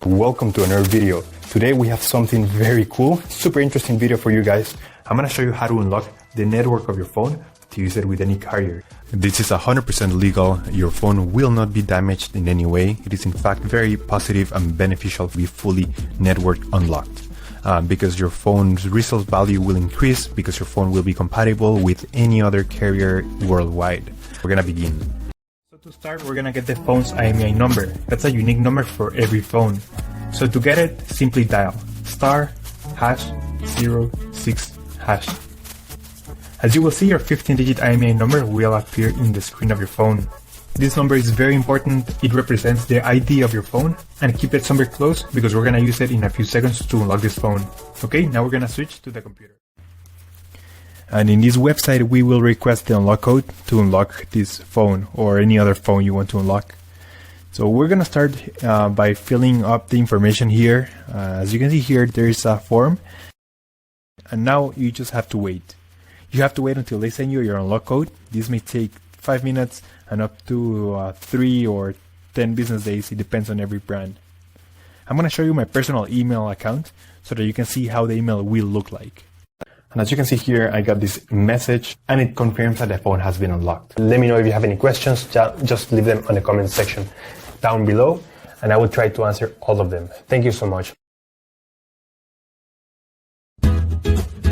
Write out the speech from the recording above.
Welcome to another video. Today we have something very cool, super interesting video for you guys. I'm gonna show you how to unlock the network of your phone to use it with any carrier. This is 100% legal. Your phone will not be damaged in any way. It is in fact very positive and beneficial to be fully network unlocked. Because your phone's resale value will increase because your phone will be compatible with any other carrier worldwide. We're gonna begin. To start, we're gonna get the phone's IMEI number. That's a unique number for every phone. So to get it, simply dial *#06#. As you will see, your 15-digit IMEI number will appear in the screen of your phone. This number is very important. It represents the ID of your phone, and keep it somewhere close because we're gonna use it in a few seconds to unlock this phone. Okay, now we're gonna switch to the computer. And in this website, we will request the unlock code to unlock this phone or any other phone you want to unlock. So we're going to start by filling up the information here. As you can see here, there is a form. And now you just have to wait. You have to wait until they send you your unlock code. This may take 5 minutes and up to 3 or 10 business days. It depends on every brand. I'm going to show you my personal email account so that you can see how the email will look like. And as you can see here, I got this message and it confirms that the phone has been unlocked. Let me know if you have any questions, just leave them on the comment section down below and I will try to answer all of them. Thank you so much.